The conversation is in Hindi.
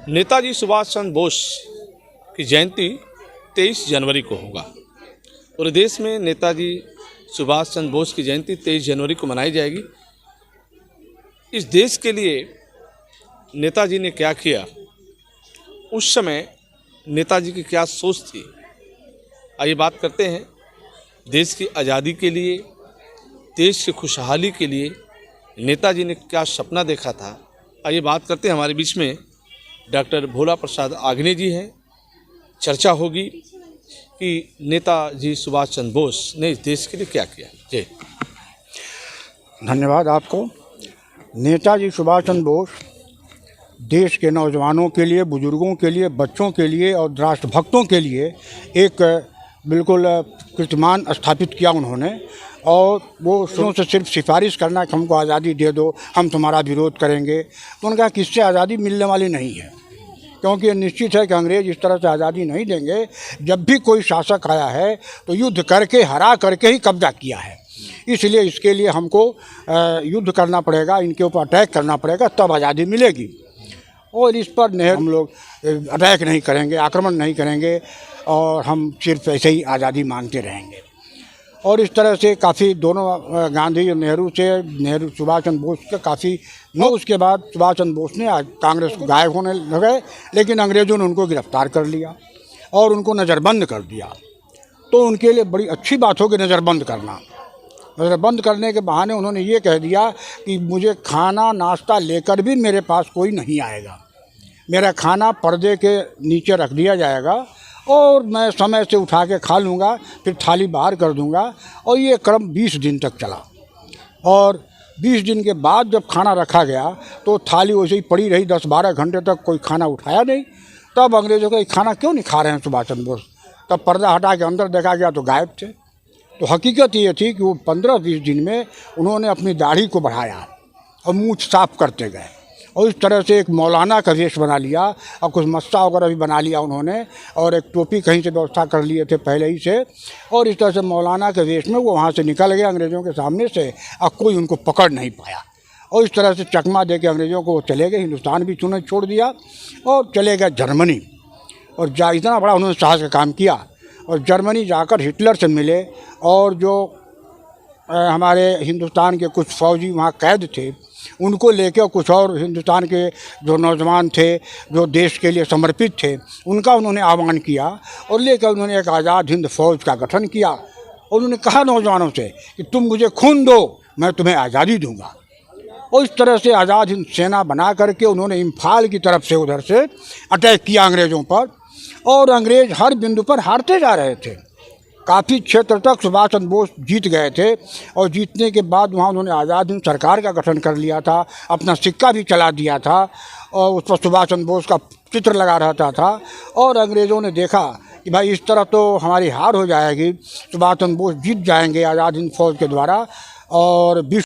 नेताजी सुभाष चंद्र बोस की जयंती 23 जनवरी को होगा। पूरे देश में नेताजी सुभाष चंद्र बोस की जयंती 23 जनवरी को मनाई जाएगी। इस देश के लिए नेताजी ने क्या किया, उस समय नेताजी की क्या सोच थी, आइए बात करते हैं। देश की आज़ादी के लिए, देश की खुशहाली के लिए नेताजी ने क्या सपना देखा था, आइए बात करते हैं। हमारे बीच में डॉक्टर भोला प्रसाद आग्ने जी हैं। चर्चा होगी कि नेताजी सुभाष चंद्र बोस ने इस देश के लिए क्या किया। जी धन्यवाद आपको। नेताजी सुभाष चंद्र बोस देश के नौजवानों के लिए, बुजुर्गों के लिए, बच्चों के लिए और राष्ट्रभक्तों के लिए एक बिल्कुल कीर्तिमान स्थापित किया उन्होंने। और वो शुरू से सिर्फ सिफारिश करना कि हमको आज़ादी दे दो, हम तुम्हारा विरोध करेंगे, तो उनका किससे आज़ादी मिलने वाली नहीं है, क्योंकि ये निश्चित है कि अंग्रेज़ इस तरह से आज़ादी नहीं देंगे। जब भी कोई शासक आया है तो युद्ध करके, हरा करके ही कब्जा किया है। इसलिए इसके लिए हमको युद्ध करना पड़ेगा, इनके ऊपर अटैक करना पड़ेगा, तब आज़ादी मिलेगी। और इस पर हम लोग अटैक नहीं करेंगे, आक्रमण नहीं करेंगे, और हम सिर्फ ऐसे ही आज़ादी मांगते रहेंगे। और इस तरह से काफ़ी दोनों गांधी और नेहरू सुभाष चंद्र बोस के काफ़ी उसके बाद सुभाष चंद्र बोस ने आज कांग्रेस को गायब होने लगे, लेकिन अंग्रेज़ों ने उनको गिरफ्तार कर लिया और उनको नज़रबंद कर दिया। तो उनके लिए बड़ी अच्छी बात होगी नज़रबंद करना। नज़रबंद करने के बहाने उन्होंने ये कह दिया कि मुझे खाना नाश्ता लेकर भी मेरे पास कोई नहीं आएगा, मेरा खाना पर्दे के नीचे रख दिया जाएगा और मैं समय से उठा के खा लूँगा, फिर थाली बाहर कर दूँगा। और ये क्रम 20 दिन तक चला। और 20 दिन के बाद जब खाना रखा गया तो थाली वैसे ही पड़ी रही, 10-12 घंटे तक कोई खाना उठाया नहीं। तब अंग्रेज़ों का खाना क्यों नहीं खा रहे हैं सुभाष चंद्र बोस, तब पर्दा हटा के अंदर देखा गया तो गायब थे। तो हकीकत ये थी कि वो 15-20 दिन में उन्होंने अपनी दाढ़ी को बढ़ाया और मूँछ साफ करते गए, और इस तरह से एक मौलाना का वेश बना लिया और कुछ मस्सा वगैरह भी बना लिया उन्होंने, और एक टोपी कहीं से व्यवस्था कर लिए थे पहले ही से। और इस तरह से मौलाना के वेश में वो वहाँ से निकल गए अंग्रेज़ों के सामने से, और कोई उनको पकड़ नहीं पाया। और इस तरह से चकमा दे के अंग्रेज़ों को वो चले गए, हिंदुस्तान भी चुने छोड़ दिया और चले गए जर्मनी। और इतना बड़ा उन्होंने साहस का काम किया, और जर्मनी जाकर हिटलर से मिले, और जो हमारे हिंदुस्तान के कुछ फौजी वहाँ कैद थे उनको लेकर, कुछ और हिंदुस्तान के जो नौजवान थे जो देश के लिए समर्पित थे, उनका उन्होंने आह्वान किया और लेकर उन्होंने एक आज़ाद हिंद फौज का गठन किया। और उन्होंने कहा नौजवानों से कि तुम मुझे खून दो, मैं तुम्हें आज़ादी दूंगा। और इस तरह से आज़ाद हिंद सेना बना करके उन्होंने इम्फाल की तरफ से उधर से अटैक किया अंग्रेज़ों पर, और अंग्रेज़ हर बिंदु पर हारते जा रहे थे। काफ़ी क्षेत्र तक सुभाष चंद्र बोस जीत गए थे, और जीतने के बाद वहाँ उन्होंने आज़ाद हिंद सरकार का गठन कर लिया था, अपना सिक्का भी चला दिया था, और उस पर सुभाष चंद्र बोस का चित्र लगा रहता था। और अंग्रेज़ों ने देखा कि भाई इस तरह तो हमारी हार हो जाएगी, सुभाष चंद्र बोस जीत जाएंगे आज़ाद हिंद फौज के द्वारा, और